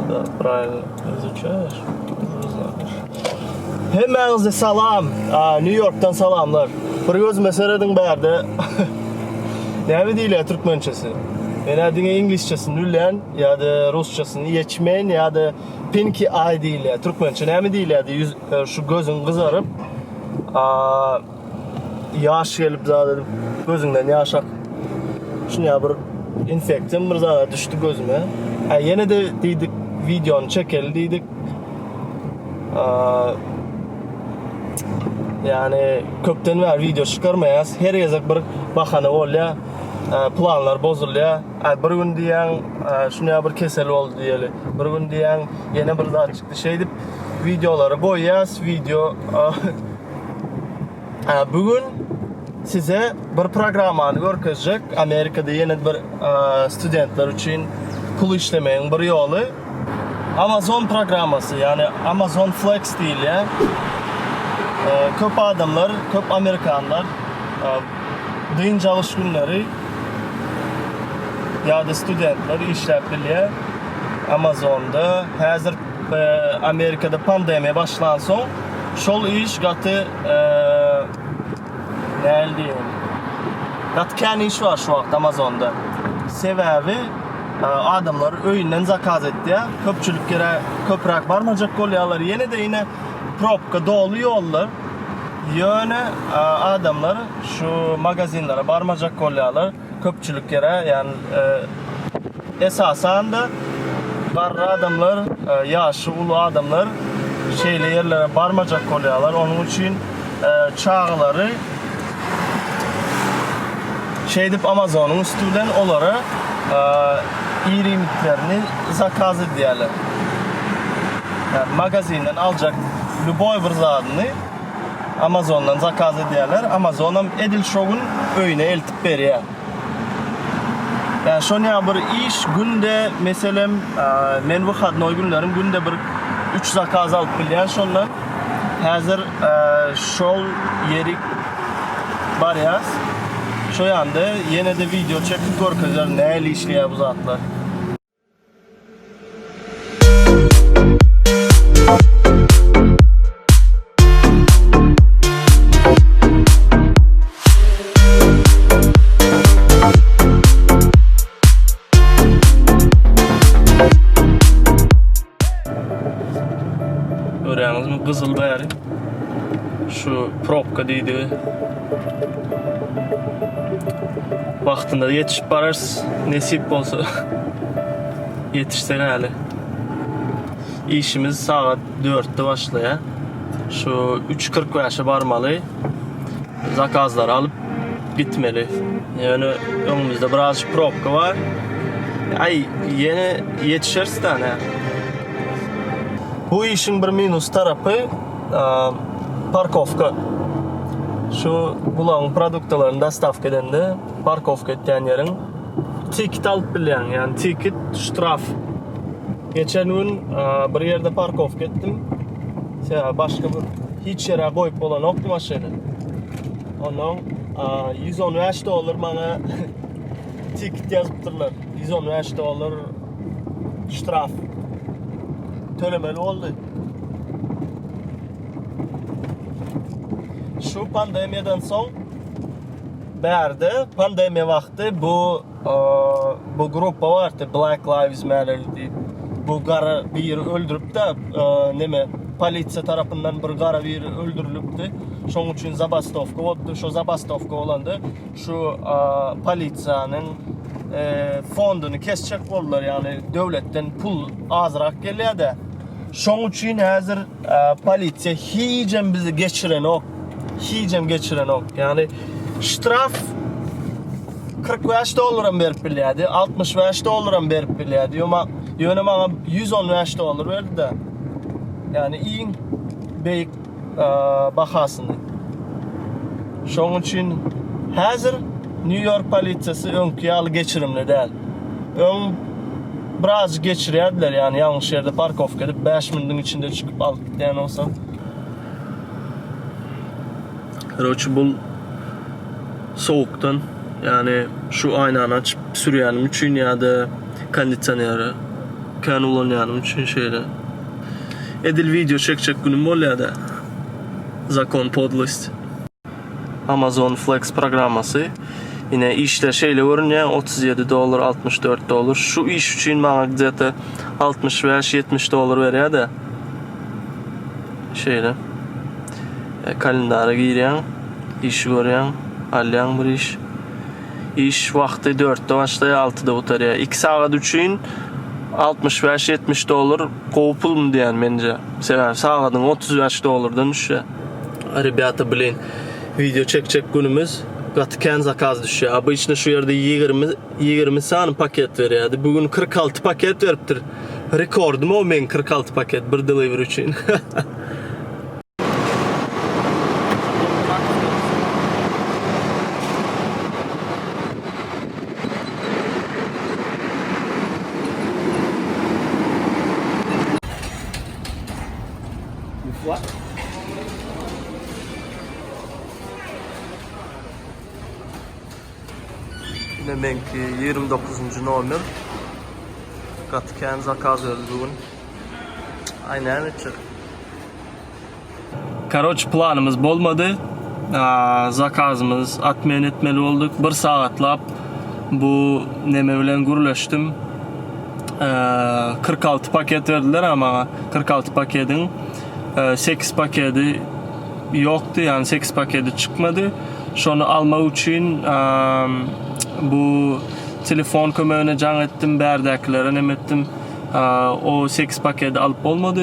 Да, правильно изучаешь. Hemmenize salam. New York'tan salamlar. Bir göz meseledin berde. Ne değil ya Türkmençesi. Yani dine İngilizcesini nüllen ya da Rusçasını geçmeyin ya da pinky eye değil ya Türkmençe ne değil ya da şu gözün kızarıp yaş gelip zaten gözünden yaş ak. Şunu ya bir infektim bir zaten düştü gözüme. Yine de dedik videonu çekelim dedik. Yani köpten var video çıkarmayız. Her yazık bir bahane oluyor. Planlar bozuluyor. Bir gün diyen şuna bir kesel oldu diyelim. Bir gün diyen yine bir daha çıktı şey deyip videoları boyayız. Video bugün size bir programını gösterecek. Amerika'da yeni bir studentler için pul işlemeyin bir yolu. Amazon programması yani Amazon Flex değil ya. Köp adamlar, köp Amerikanlar dıyın çalış günleri ya da studentler işlep Amazon'da hazır Amerika'da pandemiya başlan son şol iş gatı ne diyeyim gatken iş var şu vaqt Amazon'da sebebi adamlar öyünden zakaz etti ya köpçülük kere köprak barmacak kolyalar yine propka dolu yollar yöne adamlar şu magazinlere barmacak kolyalar köpçülük yere yani esasen de var adamlar yaşlı ulu adamlar şeyli yerlere barmacak kolyalar onun için çağları şeydip Amazon'un üstünden olarak iyi limitlerini zakaz ediyorlar. Yani magazinden alacak любой bir zadını Amazon'dan zakaz ediyorlar. Amazon'dan edil şoğun öyüne eltip veriyor. Yani şonya bir iş günde mesela men bu kadnoy günlerim günde bir 3 zakaz alıp biliyor şondan. Hazır şol yeri var ya. Şu yanda yine de video çekip görkezler neyle işliyor bu zatlar. Görüyorsunuz mu kızıl bari. Şu propka deydi. Vaktinde yetişip bararız. Nesip olsa yetişsek hali. İşimiz saat 4'te başlıyor. Şu 3:40 yaşa barmalı. Zakazları alıp gitmeli. Yani önümüzde birazcık propka var. Ay yeni yetişiriz tane. Bu işin bir minus tarafı parkovka. Şu bulan produktaların dostavka edende parkovka ettiğin yerin ticket alıp bilen yani ticket ştraf. Geçen gün bir yerde parkovka ettim. Başka bir hiç yere koyup olan oktu maşını. Onun $115 bana ticket yazıptırlar. $115 ştraf. Tölemeli oldu. Şu pandemiyadan son berde pandemiya vakti bu grupa vardı Black Lives Matter diye. Bu gara bir öldürüp de neme politsiya tarafından bir gara bir öldürülüptü. Şunun için zabastovka oldu. Şu zabastovka olandı. Şu politsiyanın fondunu kesecek oldular yani devletten pul azrak geliyor da. Şunun için hazır politsiya hicem bizi geçiren ok. Hicem geçiren ok. Yani ştraf $40 verip biliyordu. $60 verip biliyordu. Yöne bana $110 verdi de. Yani iyi büyük bakasını. Şunun için hazır New York polisiyası önkıyalı geçirimli değil. Biraz geçiriyordular yani yanlış yerde parkovka edip 5 minutunun içinde çıkıp alıp yani olsa. Roçu bul soğuktan yani şu aynanı açıp sürüyelim için ya da kondisyoneri kan ulanyanım için şeyle. Edil video çekecek günüm oluyor da. Zakon Podlist. Amazon Flex programması. Yine işte şeyle görünüyor $37, $64. Şu iş için bana gidete 65-70 dolar veriyor da. Şeyle. Kalendara giriyorsun. İş görüyorsun. Alyan bir iş. İş vakti 4'te başlıyor 6'da bitiyor. 2 saat için 65-70 dolar kopul mu diyen bence. Sever sağladın 35 dolardan düşüyor. Rебята, блин, video çekecek günümüz Gatken zakaz düşüyor. Abi içine şu yerde 20 tane paket veriyordu. Bugün 46 paket veriptir. Rekordum o men 46 paket bir delivery için. What? Demek ki 29. nomer Gatken zakaz verdi bugün. Aynen öyle. Karoç planımız bolmadı. Zakazımız atmayan etmeli olduk. Bir saatlap bu neme bilen gurlaştım. 46 paket verdiler ama 46 paketin 8 paketi yoktu, yani 8 paketi çıkmadı. Şunu almak için bu telefon kömöğüne can ettim, berdeklere nem ettim. O 8 paketi alıp olmadı.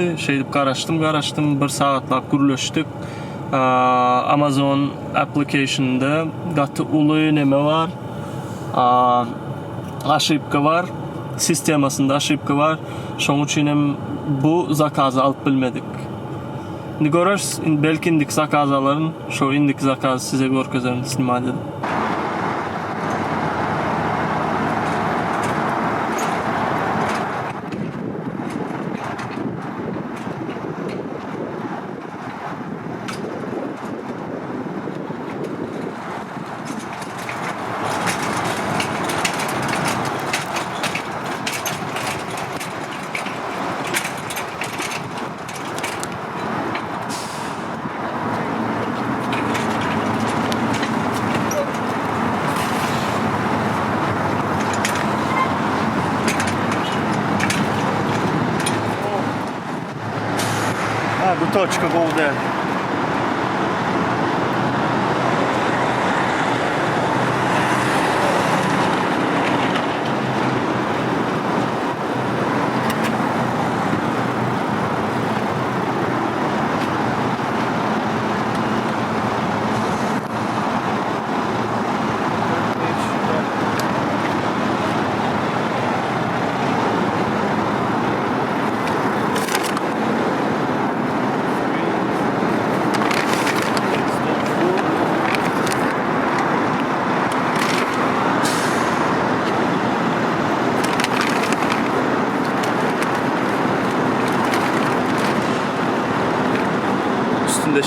Karıştım bir saatlap gürleştik. Amazon application'da gatı ulu neme var. Aşıpka var. Sistemasında aşıpka var. Şunun için bu zakazı alıp bilmedik. Şimdi görürüz, belki indik zakazaların, şu indik zakazı size görkezlerini istima edelim. Точка буде.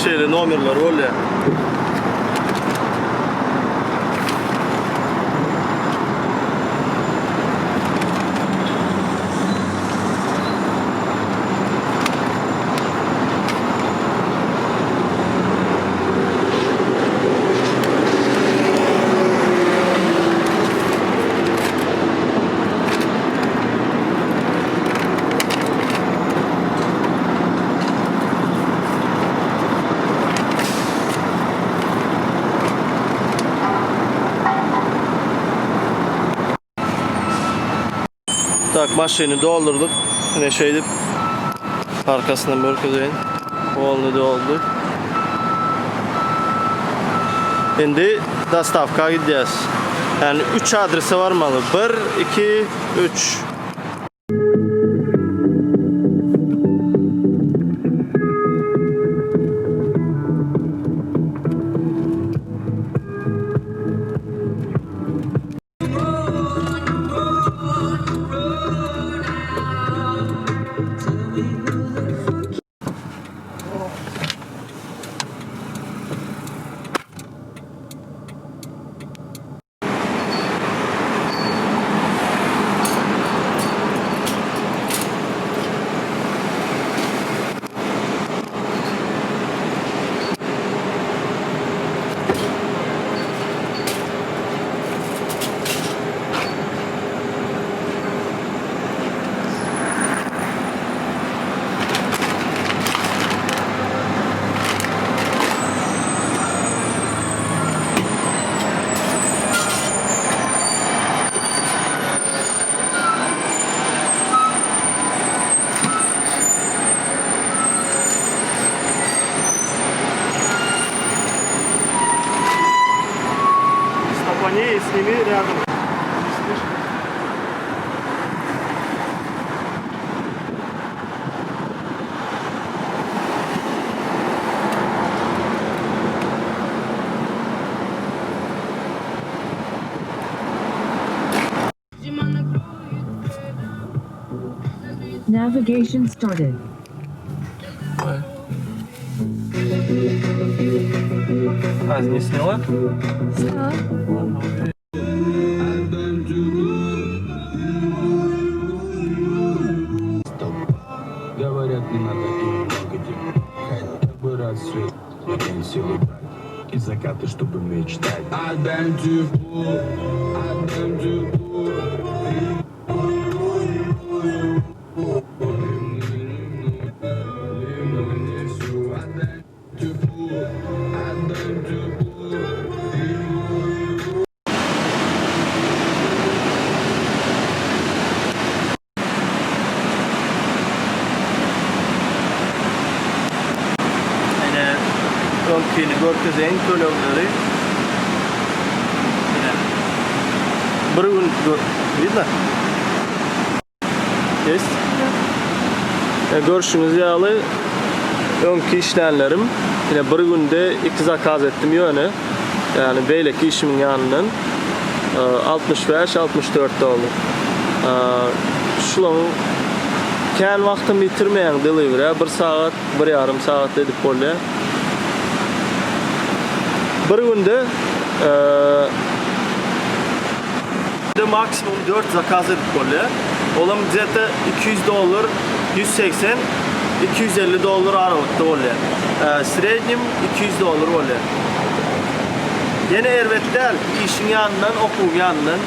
Şeyle numarlar öyle. Tak maşini doldurduk. Yine şeydi arkasından börkedeyin. Oldu. Şimdi dostavka gideceğiz. Yani 3 adresi var malı. 1, 2, 3. Navigation started. А, не сняла? Говорят, не надо им много денег. Хотя бы рассвет, силы брать. И закаты, чтобы мечтать. Отдам тепло, отдам тепло. Yine önkini görkezen tölemleri. Yine bir gün видно? Есть? Görüşünüz yağlı önkü işlenlerim. Yine bir günde 2 zakaz ettim yönü. Yani beyleki işimin yanından 65-64 oldu. Şulanın kendi vaktimi bitirmeyen delivery 1 saat, 1,5 saat edip oluyor. Bir günde maksimum 4 zakaz edip oluyor. Olam zaten $200, 180, $250 aralıkta oluyor. Srednim $200 oluyor. Yine elbette işin yanından, okulun yanından.